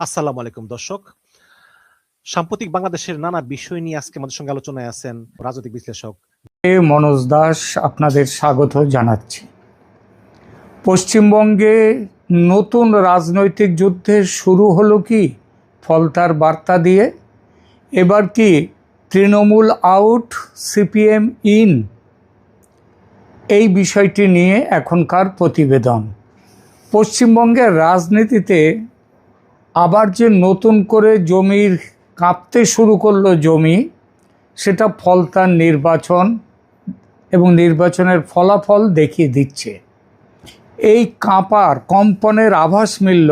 আসসালামু আলাইকুম দর্শক। সাম্প্রতিক বাংলাদেশের নানা বিষয় নিয়ে আজকে আমাদের সঙ্গে আলোচনায় আছেন রাজনৈতিক বিশ্লেষক মনোজ দাস আপনাদের স্বাগত জানাচ্ছি। পশ্চিমবঙ্গে নতুন রাজনৈতিক যুদ্ধের শুরু হলো কি ফলতার বার্তা দিয়ে? এবার কি তৃণমূল আউট, সিপিএম ইন, এই বিষয়টি নিয়ে এখনকার প্রতিবেদন। পশ্চিমবঙ্গের রাজনীতিতে আবার যে নতুন করে জমির কাঁপতে শুরু করলো জমি, সেটা ফলতার নির্বাচন এবং নির্বাচনের ফলাফল দেখিয়ে দিচ্ছে। এই কম্পনের আভাস মিলল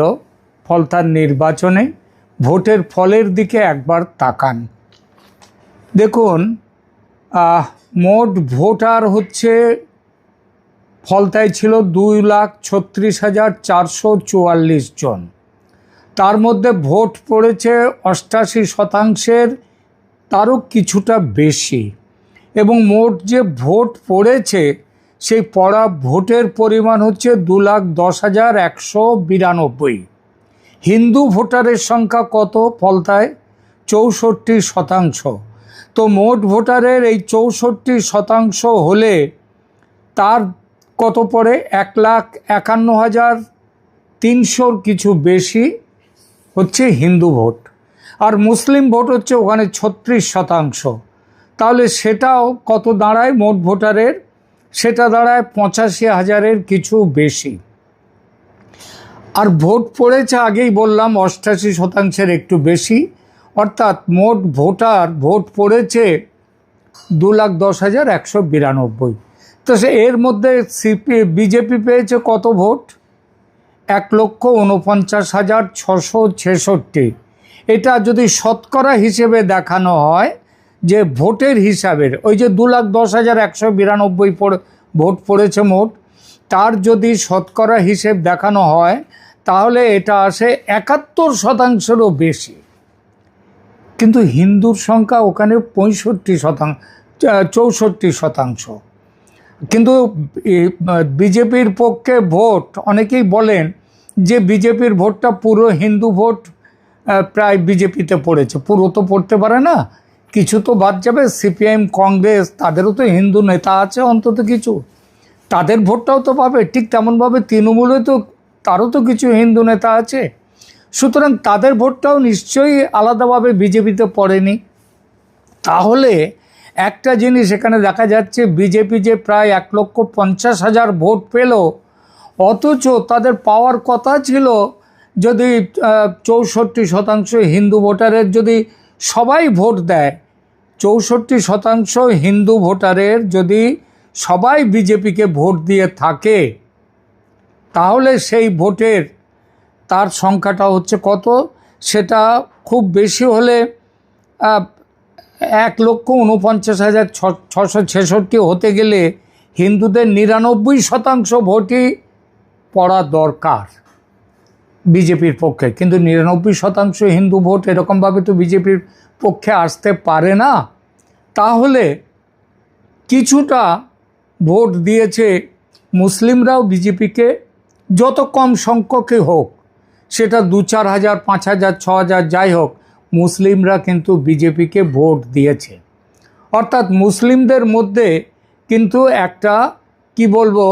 ফলতার নির্বাচনে। ভোটের ফলের দিকে একবার তাকান। দেখুন, মোট ভোটার হচ্ছে ফলতায় ছিল 2,36,444 জন। তার মধ্যে ভোট পড়েছে 88%, তারও কিছুটা বেশি। এবং মোট যে ভোট পড়েছে সেই পড়া ভোটের পরিমাণ হচ্ছে 2,10,192। হিন্দু ভোটারের সংখ্যা কত ফলতায়? 64%। তো মোট ভোটারের এই 64% হলে তার কত পড়ে? 1,51,300 কিছু বেশি হচ্ছে হিন্দু ভোট। আর মুসলিম ভোট হচ্ছে ওখানে 36%। তাহলে সেটাও কত দাঁড়ায় মোট ভোটারের? সেটা দাঁড়ায় 85,000-এর কিছু বেশি। আর ভোট পড়েছে আগেই বললাম 88%-এর একটু বেশি, অর্থাৎ মোট ভোট পড়েছে 2,10,192। তো এর মধ্যে বিজেপি পেয়েছে কত ভোট? 1,49,666। এটা যদি শতকরা হিসেবে দেখানো হয়, যে ভোটের হিসাবের ওই যে 2,10,192 ভোট পড়েছে মোট, তার যদি শতকরা হিসেব দেখানো হয় তাহলে এটা আসে 71%-রও বেশি। কিন্তু হিন্দুর সংখ্যা ওখানে 64%। কিন্তু বিজেপির পক্ষে ভোট, অনেকেই বলেন যে বিজেপির ভোটটা পুরো হিন্দু ভোট প্রায় বিজেপিতে পড়েছে। পুরো তো পড়তে পারে না, কিছু তো বাদ যাবে। সিপিএম, কংগ্রেস, তাদেরও তো হিন্দু নেতা আছে অন্তত কিছু, তাদের ভোটটাও তো পাবে। ঠিক তেমনভাবে তৃণমূলে তো তারও তো কিছু হিন্দু নেতা আছে, সুতরাং তাদের ভোটটাও নিশ্চয়ই আলাদাভাবে বিজেপিতে পড়েনি। তাহলে একটা জিনিস এখানে দেখা যাচ্ছে, বিজেপি যে প্রায় 1,50,000 ভোট পেল, অথচ তাদের পাওয়ার কথা ছিল যদি 64% হিন্দু ভোটারের যদি সবাই ভোট দেয়, 64% হিন্দু ভোটারের যদি সবাই বিজেপিকে ভোট দিয়ে থাকে, তাহলে সেই ভোটের তার সংখ্যাটা হচ্ছে কত? সেটা খুব বেশি হলে 1,49,666 হতে গেলে হিন্দুদের 99% ভোটই পড়া দরকার বিজেপির পক্ষে। কিন্তু 99% হিন্দু ভোট এরকমভাবে তো বিজেপির পক্ষে আসতে পারে না। তাহলে কিছুটা ভোট দিয়েছে মুসলিমরাও বিজেপিকে, যত কম সংখ্যকই হোক, সেটা 2-4 হাজার, 5 হাজার, 6 হাজার, যাই হোক, মুসলিমরা কিন্তু বিজেপিকে ভোট দিয়েছে। অর্থাৎ মুসলিমদের মধ্যে কিন্তু একটা কি বলবো,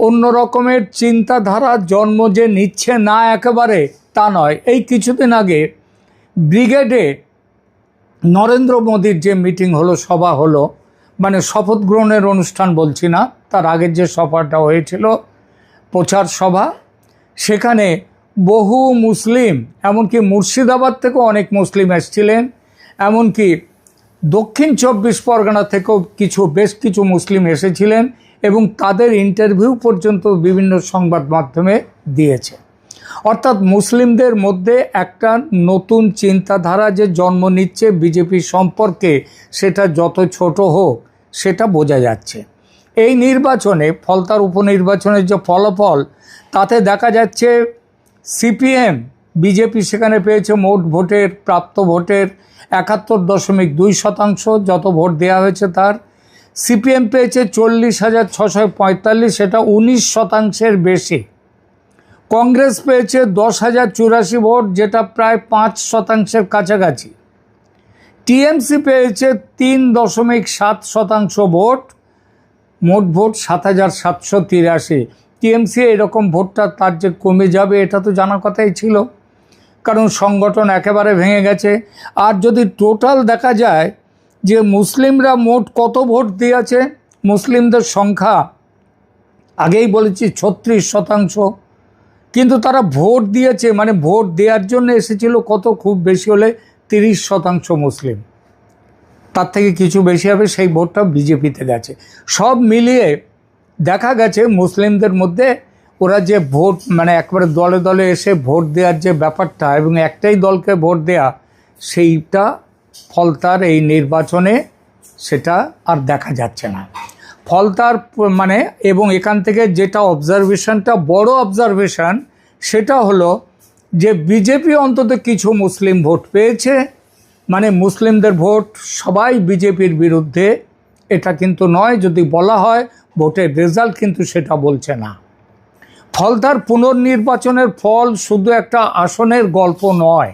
অন্য রকমের চিন্তাধারা জন্ম যে নিচ্ছে না, একেবারে তা নয়। এই কিছুদিন আগে ব্রিগেডে নরেন্দ্র মোদীর যে মিটিং হলো, সভা হলো, মানে শপথ গ্রহণের অনুষ্ঠান বলছি না, তার আগের যে সভাটা হয়েছিল, প্রচার সভা, সেখানে বহু মুসলিম, এমনকি মুর্শিদাবাদ থেকেও অনেক মুসলিম এসেছিলেন, এমনকি দক্ষিণ 24 পরগনা থেকেও বেশ কিছু মুসলিম এসেছিলেন, এবং তাদের ইন্টারভিউ পর্যন্ত বিভিন্ন সংবাদ মাধ্যমে দিয়েছে। অর্থাৎ মুসলিমদের মধ্যে একটা নতুন চিন্তাধারা যে জন্ম নিচ্ছে বিজেপি সম্পর্কে, সেটা যত ছোট হোক সেটা বোঝা যাচ্ছে। এই নির্বাচনে, ফলতার উপনির্বাচনের যে ফলাফল, তাতে দেখা যাচ্ছে সিপিএম, বিজেপি সেখানে পেয়েছে মোট ভোটের, প্রাপ্ত ভোটের 71.2%, যত ভোট দেওয়া হয়েছে তার। সিপিএম পেয়েছে 40,645, সেটা 19%-এর বেশি। কংগ্রেস পেয়েছে 10,084 ভোট, যেটা প্রায় 5% কাছাকাছি। টিএমসি পেয়েছে 3.7% ভোট, মোট ভোট 7,783। টিএমসি এরকম ভোটটা তার যে কমে যাবে এটা তো জানার কথাই ছিল, কারণ সংগঠন একেবারে ভেঙে গেছে। আর যদি টোটাল দেখা যায় যে মুসলিমরা মোট কত ভোট দিয়েছে, মুসলিমদের সংখ্যা আগেই বলেছি 36%, কিন্তু তারা ভোট দিয়েছে, মানে ভোট দেওয়ার জন্য এসেছিল কত, খুব বেশি হলে 30% মুসলিম, তার থেকে কিছু বেশি হবে, সেই ভোটটা বিজেপিতে গেছে। সব মিলিয়ে দেখা গেছে মুসলিমদের মধ্যে ওরা যে ভোট, মানে একবারে দলে দলে এসে ভোট দেওয়ার যে ব্যাপারটা এবং একটাই দলকে ভোট দেয়া, সেইটা ফলতার এই নির্বাচনে সেটা আর দেখা যাচ্ছে না। ফলতার মানে, এবং এখান থেকে যেটা অবজারভেশনটা, বড় অবজারভেশন, সেটা হলো যে বিজেপি অন্তত কিছু মুসলিম ভোট পেয়েছে, মানে মুসলিমদের ভোট সবাই বিজেপির বিরুদ্ধে এটা কিন্তু নয়। যদি বলা হয় ভোটের রেজাল্ট কিন্তু সেটা বলছে না। ফলতার পুনর্নির্বাচনের ফল শুধু একটা আসনের গল্প নয়,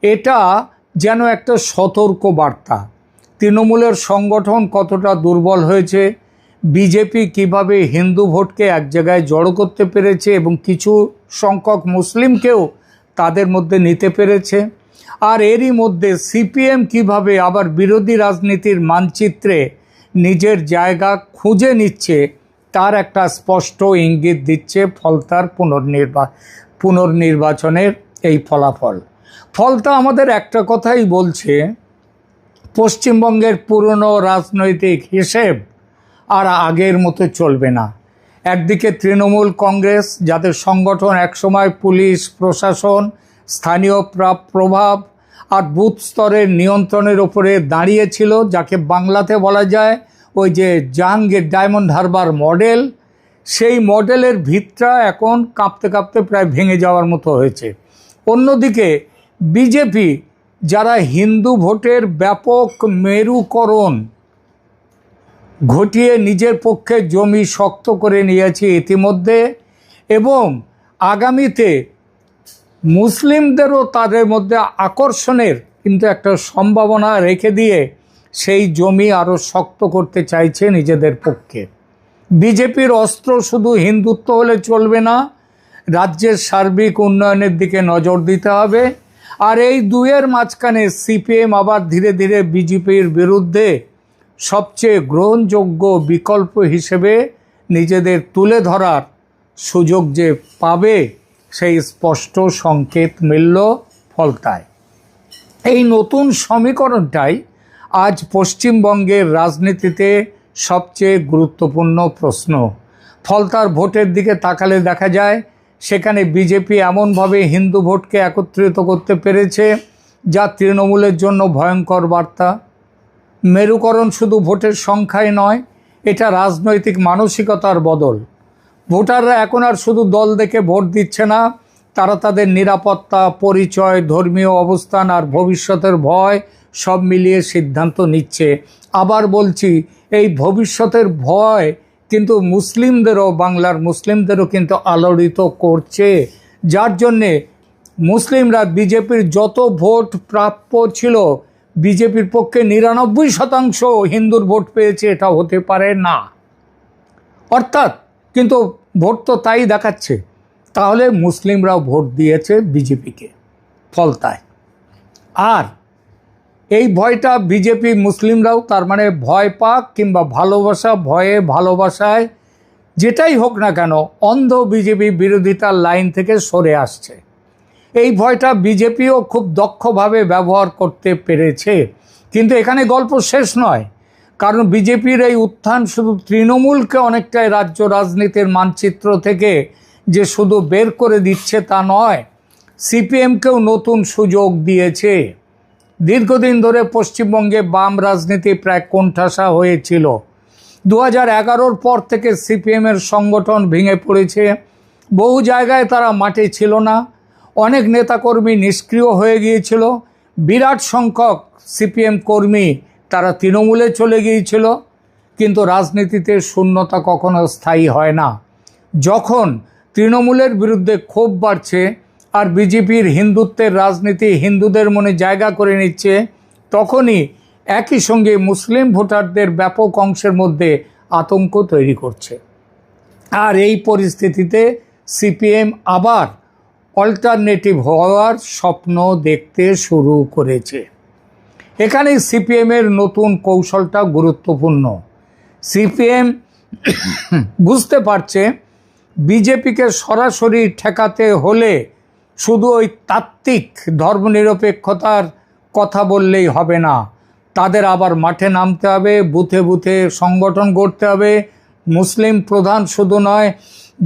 এটা যেন একটা সতর্ক বার্তা। তৃণমূলের সংগঠন কতটা দুর্বল হয়েছে, বিজেপি কিভাবে হিন্দু ভোটকে এক জায়গায় জড়ো করতে পেরেছে এবং কিছু সংখ্যক মুসলিমকেও তাদের মধ্যে নিতে পেরেছে, আর এরই মধ্যে সিপিএম কিভাবে আবার বিরোধী রাজনীতির মানচিত্রে নিজের জায়গা খুঁজে নিচ্ছে, তার একটা স্পষ্ট ইঙ্গিত দিচ্ছে ফলতার পুনর্নির্বাচনের এই ফলাফল। ফলতা আমাদের একটা কথাই বলছে, পশ্চিমবঙ্গের পুরনো রাজনৈতিক হিসেব আর আগের মতো চলবে না। একদিকে তৃণমূল কংগ্রেস, যাদের সংগঠন একসময় পুলিশ প্রশাসন, স্থানীয় প্রভাব আর বুথ স্তরের নিয়ন্ত্রণের ওপরে দাঁড়িয়েছিল, যাকে বাংলাতে বলা যায় ওই যে জাহাঙ্গীর ডায়মন্ড হারবার মডেল, সেই মডেলের ভিতটা এখন কাঁপতে কাঁপতে প্রায় ভেঙে যাওয়ার মতো হয়েছে। অন্যদিকে বিজেপি, যারা হিন্দু ভোটের ব্যাপক মেরুকরণ ঘটিয়ে নিজের পক্ষে জমি শক্ত করে নিয়েছে ইতিমধ্যে, এবং আগামীতে মুসলিমদেরও তাদের মধ্যে আকর্ষণের কিন্তু একটা সম্ভাবনা রেখে দিয়ে সেই জমি আরও শক্ত করতে চাইছে নিজেদের পক্ষে। বিজেপির অস্ত্র শুধু হিন্দুত্ব হলে চলবে না, রাজ্যের সার্বিক উন্নয়নের দিকে নজর দিতে হবে। আর এই দুয়ের মাঝখানে সিপিএম আবার ধীরে ধীরে বিজেপির বিরুদ্ধে সবচেয়ে গ্রহণযোগ্য বিকল্প হিসেবে নিজেদের তুলে ধরার সুযোগ যে পাবে, সেই স্পষ্ট সংকেত মিলল ফলতায়। এই নতুন সমীকরণটাই আজ পশ্চিমবঙ্গের রাজনীতিতে সবচেয়ে গুরুত্বপূর্ণ প্রশ্ন। ফলতার ভোটের দিকে তাকালে দেখা যায় সেখানে বিজেপি এমনভাবে হিন্দু ভোটকে একত্রিত করতে পেরেছে, যা তৃণমূলের জন্য ভয়ঙ্কর বার্তা। মেরুকরণ শুধু ভোটের সংখ্যায় নয়, এটা রাজনৈতিক মানসিকতার বদল। ভোটাররা এখন আর শুধু দল দেখে ভোট দিচ্ছে না, তারা তাদের নিরাপত্তা, পরিচয়, ধর্মীয় অবস্থান আর ভবিষ্যতের ভয় সব মিলিয়ে সিদ্ধান্ত নিচ্ছে। আবার বলছি, এই ভবিষ্যতের ভয় কিন্তু মুসলিমদেরও, বাংলার মুসলিমদেরও কিন্তু আলোড়িত করছে, যার জন্যে মুসলিমরা বিজেপির যত ভোট প্রাপ্য ছিল, বিজেপির পক্ষে 99% হিন্দুর ভোট পেয়েছে, এটা হতে পারে না। অর্থাৎ কিন্তু ভোট তো তাই দেখাচ্ছে, তাহলে মুসলিমরাও ভোট দিয়েছে বিজেপিকে ফলতায়। আর এই ভয়টা বিজেপি মুসলিমরাও, তার মানে ভয় পাক কিংবা ভালোবাসা, ভয়ে ভালোবাসায় যেটাই হোক না কেন, অন্ধ বিজেপি বিরোধিতার লাইন থেকে সরে আসছে। এই ভয়টা বিজেপিও খুব দক্ষভাবে ব্যবহার করতে পেরেছে। কিন্তু এখানে গল্প শেষ নয়, কারণ বিজেপির এই উত্থান শুধু তৃণমূলকে অনেকটাই রাজ্য রাজনীতির মানচিত্র থেকে যে শুধু বের করে দিচ্ছে তা নয়, সিপিএমকেও নতুন সুযোগ দিয়েছে। দীর্ঘদিন ধরে পশ্চিমবঙ্গে বাম রাজনীতি প্রায় কোণঠাসা হয়েছিল। 2011-র পর থেকে সিপিএমের সংগঠন ভেঙে পড়েছে, বহু জায়গায় তারা মাঠে ছিল না, অনেক নেতাকর্মী নিষ্ক্রিয় হয়ে গিয়েছিল, বিরাট সংখ্যক সিপিএম কর্মী তারা তৃণমূলে চলে গিয়েছিল। কিন্তু রাজনীতিতে শূন্যতা কখনো স্থায়ী হয় না। যখন তৃণমূলের বিরুদ্ধে ক্ষোভ বাড়ছে আর বিজেপির হিন্দুত্বের রাজনীতি হিন্দুদের মনে জায়গা করে নিচ্ছে, তখনই একই সঙ্গে মুসলিম ভোটারদের ব্যাপক অংশের মধ্যে আতঙ্ক তৈরি করছে। আর এই পরিস্থিতিতে সিপিএম আবার অল্টারনেটিভ হওয়ার স্বপ্ন দেখতে শুরু করেছে। এখানে সিপিএমের নতুন কৌশলটা গুরুত্বপূর্ণ। সিপিএম বুঝতে পারছে বিজেপিকে সরাসরি ঠেকাতে হলে শুধু ওই তাত্ত্বিক ধর্মনিরপেক্ষতার কথা বললেই হবে না, তাদের আবার মাঠে নামতে হবে, বুথে বুথে সংগঠন গড়তে হবে। মুসলিম প্রধান শুধু নয়,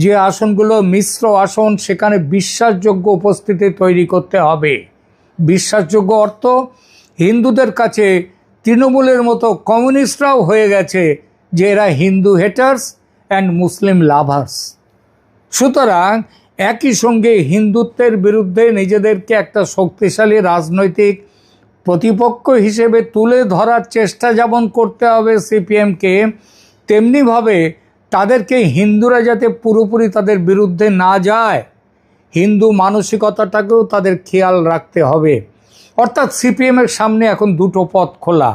যে আসনগুলো মিশ্র আসন সেখানে বিশ্বাসযোগ্য উপস্থিতি তৈরি করতে হবে। বিশ্বাসযোগ্য অর্থ হিন্দুদের কাছে তৃণমূলের মতো কমিউনিস্টরাও হয়ে গেছে যে এরা Hindu haters and Muslim lovers. সুতরাং একই সঙ্গে হিন্দুত্বের বিরুদ্ধে নিজেদেরকে একটা শক্তিশালী রাজনৈতিক প্রতিপক্ষ হিসেবে তুলে ধরার চেষ্টা যেমন করতে হবে সিপিএমকে, তেমনিভাবে তাদেরকে হিন্দুরা যাতে পুরোপুরি তাদের বিরুদ্ধে না যায়, হিন্দু মানসিকতাটাকেও তাদের খেয়াল রাখতে হবে। অর্থাৎ সিপিএমের সামনে এখন দুটো পথ খোলা।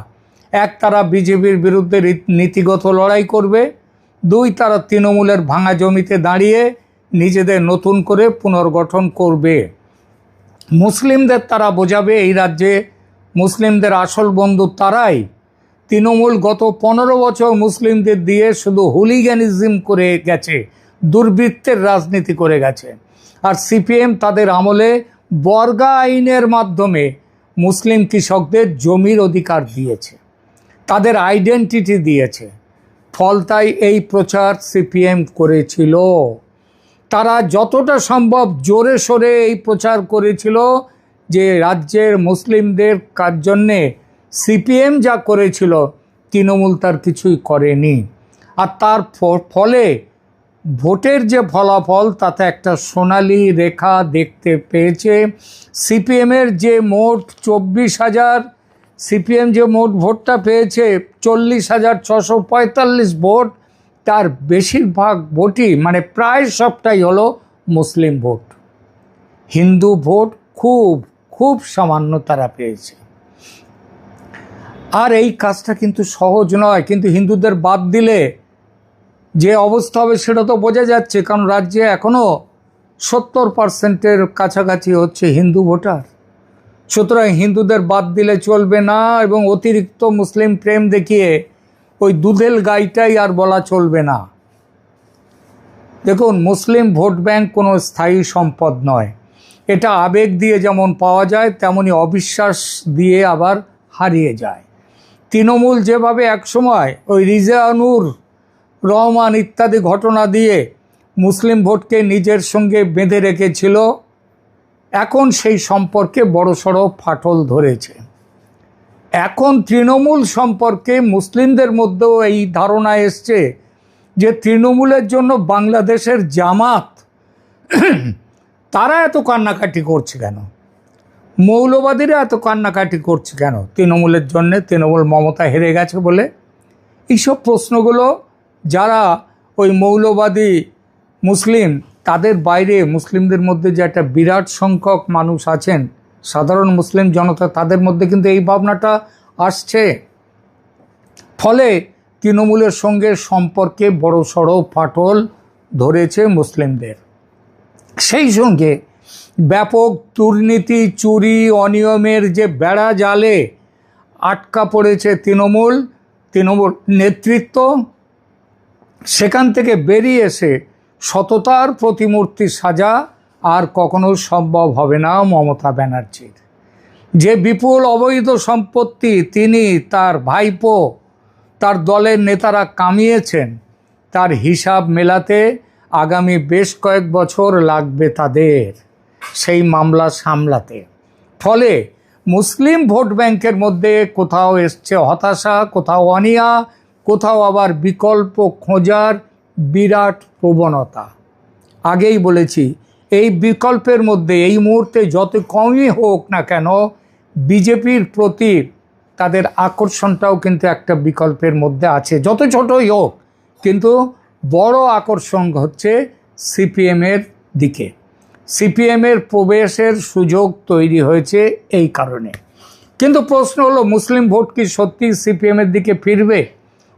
এক, তারা বিজেপির বিরুদ্ধে নীতিগত লড়াই করবে। দুই, তারা তৃণমূলের ভাঙা জমিতে দাঁড়িয়ে নিজেদের নতুন করে পুনর্গঠন করবে। মুসলিমদের তারা বোঝাবে এই রাজ্যে মুসলিমদের আসল বন্ধু তারাই। তৃণমূল গত 15 বছর মুসলিমদের দিয়ে শুধু হুলিগ্যানিজম করে গেছে, দুর্বৃত্তের রাজনীতি করে গেছে। আর সিপিএম তাদের আমলে বর্গা আইনের মাধ্যমে মুসলিম কৃষকদের জমির অধিকার দিয়েছে, তাদের আইডেন্টিটি দিয়েছে। ফলতাই এই প্রচার সিপিএম করেছিল। তারা যতটা সম্ভব জোরে সোরে এই প্রচার করেছিল যে রাজ্যের মুসলিমদের কার জন্যে সিপিএম যা করেছিল তৃণমূল তার কিছুই করেনি। আর তার ফলে ভোটের যে ফলাফল তাতে একটা সোনালি রেখা দেখতে পেয়েছে। সিপিএমের যে মোট 24,000, সিপিএম যে মোট ভোটটা পেয়েছে 40,645 ভোট, তার বেশিরভাগ ভোটই মানে প্রায় সবটাই হলো মুসলিম ভোট। হিন্দু ভোট খুব খুব সামান্য তারা পেয়েছে। আর এই কাজটা কিন্তু সহজ নয়, কিন্তু হিন্দুদের বাদ দিলে যে অবস্থা হবে সেটা তো বোঝা যাচ্ছে, কারণ রাজ্যে এখনও 70% কাছাকাছি হচ্ছে হিন্দু ভোটার। সুতরাং হিন্দুদের বাদ দিলে চলবে না, এবং অতিরিক্ত মুসলিম প্রেম দেখিয়ে ওই দুধেল গাইটাই আর বলা চলবে না। দেখুন, মুসলিম ভোট ব্যাংক কোনো স্থায়ী সম্পদ নয়। এটা আবেগ দিয়ে যেমন পাওয়া যায় তেমনি অবিশ্বাস দিয়ে আবার হারিয়ে যায়। তৃণমূল যেভাবে একসময় ওই রিজওয়ানুর রহমান ইত্যাদি ঘটনা দিয়ে মুসলিম ভোটকে নিজের সঙ্গে বেঁধে রেখেছিল, এখন সেই সম্পর্কে বড়সড় ফাটল ধরেছে। এখন তৃণমূল সম্পর্কে মুসলিমদের মধ্যেও এই ধারণা এসছে যে তৃণমূলের জন্য বাংলাদেশের জামাত তারা এত কান্নাকাটি করছে কেন, মৌলবাদীরা এত কান্নাকাটি করছে কেন তৃণমূলের জন্য, তৃণমূল মমতা হেরে গেছে বলে। এইসব প্রশ্নগুলো যারা ওই মৌলবাদী মুসলিম, তাদের বাইরে মুসলিমদের মধ্যে যে একটা বিরাট সংখ্যক মানুষ আছেন, সাধারণ মুসলিম জনতা, তাদের মধ্যে কিন্তু এই ভাবনাটা আসছে। ফলে তৃণমূলের সঙ্গে সম্পর্কে বড়সড় ফাটল ধরেছে মুসলিমদের। সেই সঙ্গে ব্যাপক দুর্নীতি, চুরি, অনিয়মের যে বেড়া জালে আটকা পড়েছে তৃণমূল নেতৃত্ব, সেখান থেকে বেরিয়ে এসে সততার প্রতিমূর্তি সাজা আর কখনো সম্ভব হবে না মমতা ব্যানার্জির। যে বিপুল অবৈধ সম্পত্তি তিনি, তার ভাইপো, তার দলের নেতারা কামিয়েছেন, তার হিসাব মেলাতে আগামী বেশ কয়েক বছর লাগবে তাদের সেই মামলা সামলাতে। ফলে মুসলিম ভোট ব্যাংকের মধ্যে কোথাও এসছে হতাশা, কোথাও অনীহা, কোথাও আবার বিকল্প খোঁজার বিরাট প্রবণতা। আগেই বলেছি, এই বিকল্পের মধ্যে এই মুহূর্তে যত কমই হোক না কেন, বিজেপির প্রতি তাদের আকর্ষণটাও কিন্তু একটা বিকল্পের মধ্যে আছে। যত ছোটই হোক, কিন্তু বড় আকর্ষণ হচ্ছে সিপিএমের দিকে। সিপিএমের প্রবেশের সুযোগ তৈরি হয়েছে এই কারণে। কিন্তু প্রশ্ন হলো, মুসলিম ভোট কি সত্যি সিপিএমের দিকে ফিরবে?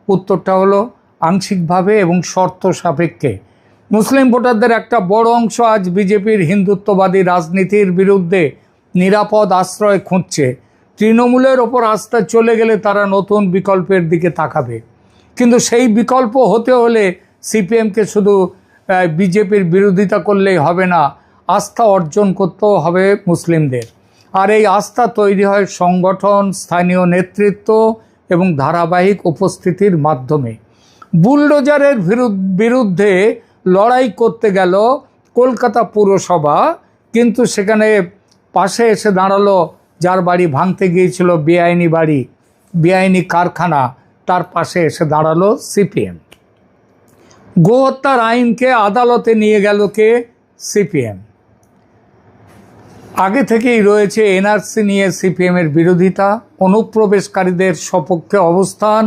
উত্তরটা হলো আংশিকভাবে এবং শর্ত সাপেক্ষে। মুসলিম ভোটারদের একটা বড় অংশ আজ বিজেপির হিন্দুত্ববাদী রাজনীতির বিরুদ্ধে নিরাপদ আশ্রয় খুঁজছে। তৃণমূলের ওপর আস্থা চলে গেলে তারা নতুন বিকল্পের দিকে তাকাবে। কিন্তু সেই বিকল্প হতে হলে সিপিএমকে শুধু বিজেপির বিরোধিতা করলেই হবে না, আস্থা অর্জন করতেও হবে মুসলিমদের। আর এই আস্থা তৈরি হয় সংগঠন, স্থানীয় নেতৃত্ব এবং ধারাবাহিক উপস্থিতির মাধ্যমে। বুলডোজারের বিরুদ্ধে লড়াই করতে গেল কলকাতা পুরসভা, কিন্তু সেখানে পাশে এসে দাঁড়ালো যার বাড়ি ভাঙতে গিয়েছিল, বেআইনি বাড়ি, বেআইনি কারখানা, তার পাশে এসে দাঁড়ালো সিপিএম। গোহত্যার আইনকে আদালতে নিয়ে গেল কে? সিপিএম। আগে থেকেই রয়েছে এনআরসি নিয়ে সিপিএমের বিরোধিতা, অনুপ্রবেশকারীদের সপক্ষে অবস্থান,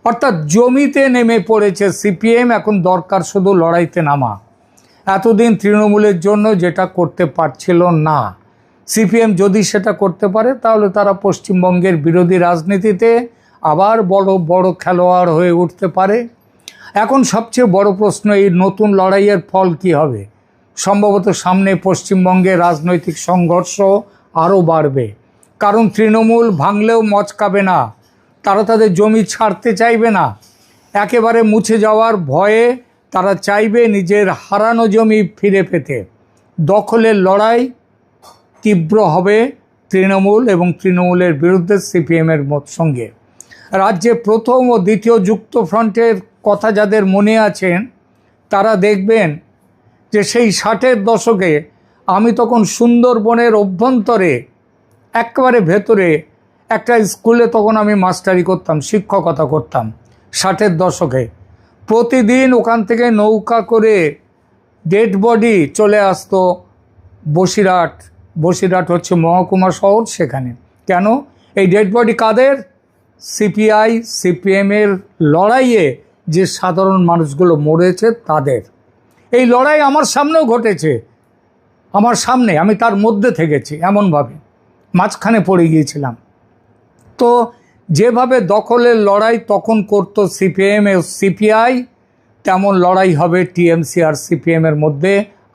অর্থাৎ জমিতে নেমে পড়েছে সিপিএম। এখন দরকার শুধু লড়াইতে নামা। এতদিন তৃণমূলের জন্য যেটা করতে পারছিল না, সিপিএম যদি সেটা করতে পারে তাহলে তারা পশ্চিমবঙ্গের বিরোধী রাজনীতিতে আবার বড় বড় খেলোয়াড় হয়ে উঠতে পারে। এখন সবচেয়ে বড় প্রশ্ন, এই নতুন লড়াইয়ের ফল কি হবে? সম্ভবত সামনে পশ্চিমবঙ্গে রাজনৈতিক সংঘর্ষ আরও বাড়বে, কারণ তৃণমূল ভাঙলেও মচকাবে না, তারা তাদের জমি ছাড়তে চাইবে না। একেবারে মুছে যাওয়ার ভয়ে তারা চাইবে নিজের হারানো জমি ফিরে পেতে। দখলের লড়াই তীব্র হবে তৃণমূল এবং তৃণমূলের বিরুদ্ধে সিপিএমের সঙ্গে। রাজ্যে প্রথম ও দ্বিতীয় যুক্তফ্রন্টের কথা যাদের মনে আছেন তারা দেখবেন যে সেই 60-এর দশকে আমি তখন সুন্দরবনের অভ্যন্তরে একেবারে ভেতরে একটা স্কুলে তখন আমি মাস্টারি করতাম, শিক্ষকতা করতাম। 60-এর দশকে প্রতিদিন ওখান থেকে নৌকা করে ডেড বডি চলে আসতো বসিরহাট। বসিরহাট হচ্ছে মহকুমা শহর, সেখানে। কেন? এই ডেড বডি কাদের? সিপিআই সিপিএমের লড়াইয়ে যে সাধারণ মানুষগুলো মরেছে তাদের। এই লড়াই আমার সামনেও ঘটেছে, আমার সামনে, আমি তার মধ্যে থেকেছি, এমনভাবে মাঝখানে পড়ে গিয়েছিলাম। তো যেভাবে দখলের লড়াই তখন করতো সিপিএম ও সিপিআই, তেমন লড়াই হবে টিএমসি আর সিপিএমের মধ্যে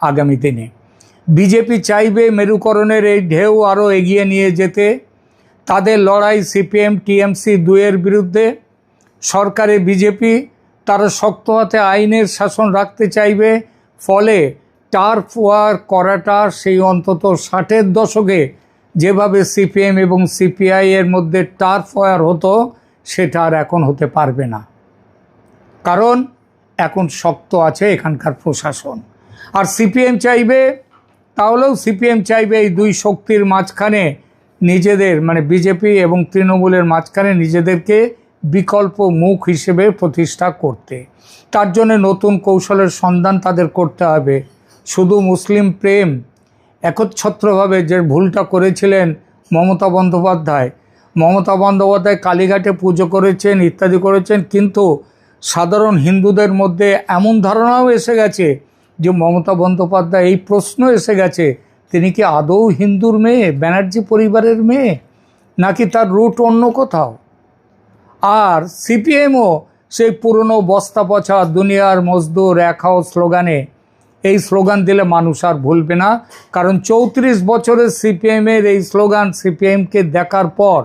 আগামী দিনে। বিজেপি চাইবে মেরুকরণের এই ঢেউ আরও এগিয়ে নিয়ে যেতে। তাদের লড়াই সিপিএম টিএমসি দুয়ের বিরুদ্ধে। সরকারে বিজেপি তারা শক্ত হাতে আইনের শাসন রাখতে চাইবে। ফলে টার্ফ ওয়ার করাটা সেই অন্তত 60-এর দশকে যেভাবে সিপিএম এবং সিপিআই এর মধ্যে টার্ফ ওয়ার হতো, সেটা আর এখন হতে পারবে না, কারণ এখন শক্ত আছে এখানকার প্রশাসন। আর সিপিএম চাইবে, তাহলেও সিপিএম চাইবে এই দুই শক্তির মাঝখানে নিজেদের, মানে বিজেপি এবং তৃণমূলের মাঝখানে নিজেদেরকে বিকল্প মুখ হিসেবে প্রতিষ্ঠা করতে। তার জন্য নতুন কৌশলের সন্ধান তাদের করতে হবে। শুধু মুসলিম প্রেম একচ্ছত্রভাবে যে ভুলটা করেছিলেন মমতা বন্দ্যোপাধ্যায় কালীঘাটে পুজো করেছেন, ইত্যাদি করেছেন, কিন্তু সাধারণ হিন্দুদের মধ্যে এমন ধারণাও এসে গেছে যে মমতা বন্দ্যোপাধ্যায়, এই প্রশ্ন এসে গেছে, তিনি কি আদৌ হিন্দুর মেয়ে, ব্যানার্জি পরিবারের মেয়ে, নাকি তার রুট অন্য কোথাও? আর সিপিএমও সেই পুরনো বস্তা পচা দুনিয়ার মজদুর এক হও স্লোগানে, এই স্লোগান দিলে মানুষ আর ভুলবে না, কারণ 34 বছরের সিপিএমের এই স্লোগান সিপিএমকে দেখার পর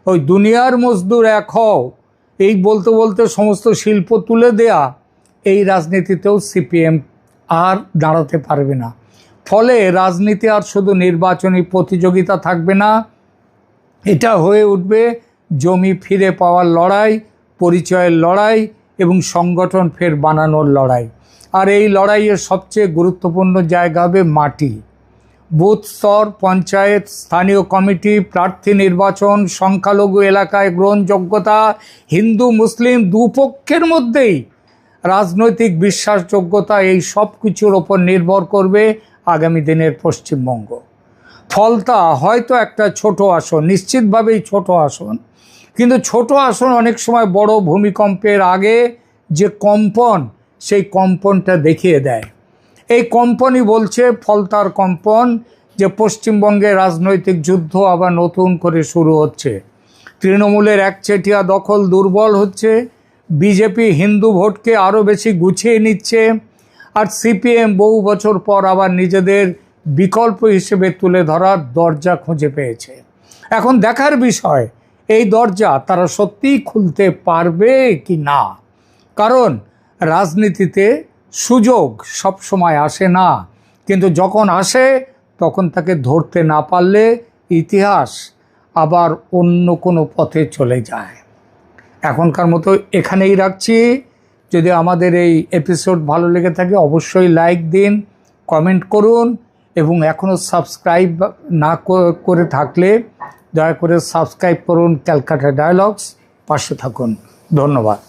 ওই দুনিয়ার মজদুর এক হও এই বলতে বলতে সমস্ত শিল্প তুলে দেয়া, এই রাজনীতিতেও সিপিএম আর দাঁড়াতে পারবে না। ফলে রাজনীতি আর শুধু নির্বাচনী প্রতিযোগিতা থাকবে না, এটা হয়ে উঠবে জমি ফিরে পাওয়ার লড়াই, পরিচয়ের লড়াই এবং সংগঠন ফের বানানোর লড়াই। আর এই লড়াইয়ের সবচেয়ে গুরুত্বপূর্ণ জায়গা হবে মাটি, বুথ স্তর, পঞ্চায়েত, স্থানীয় কমিটি, প্রার্থী নির্বাচন, সংখ্যালঘু এলাকায় গ্রহণযোগ্যতা, হিন্দু মুসলিম দুপক্ষের মধ্যেই রাজনৈতিক বিশ্বাসযোগ্যতা, এই সব কিছুর ওপর নির্ভর করবে আগামী দিনের পশ্চিমবঙ্গ। ফলতা হয়তো একটা ছোট আসন, নিশ্চিতভাবেই ছোট আসন, কিন্তু ছোট আসন অনেক সময় বড় ভূমিকম্পের আগে যে কম্পন, সেই কম্পনটা দেখিয়ে দেয়। এই কম্পনই বলছে, ফলতার কম্পন, যে পশ্চিমবঙ্গে রাজনৈতিক যুদ্ধ আবার নতুন করে শুরু হচ্ছে। তৃণমূলের একচেটিয়া দখল দুর্বল হচ্ছে, বিজেপি হিন্দু ভোটকে আরও বেশি গুছিয়ে নিচ্ছে, আর সিপিএম বহু বছর পর আবার নিজেদের বিকল্প হিসেবে তুলে ধরার দরজা খুঁজে পেয়েছে। এখন দেখার বিষয় এই দরজা তারা সত্যিই খুলতে পারবে কি না। কারণ রাজনীতিতে সুযোগ সব সময় আসে না, কিন্তু যখন আসে তখন তাকে ধরতে না পারলে ইতিহাস আবার অন্য কোনো পথে চলে যায়। এখনকার মতো এখানেই রাখছি। যদি আমাদের এই এপিসোড ভালো লেগে থাকে অবশ্যই লাইক দিন, কমেন্ট করুন, এবং এখনও সাবস্ক্রাইব না করে থাকলে দয়া করে সাবস্ক্রাইব করুন ক্যালকাটা ডায়ালগস, পাশে থাকুন। ধন্যবাদ।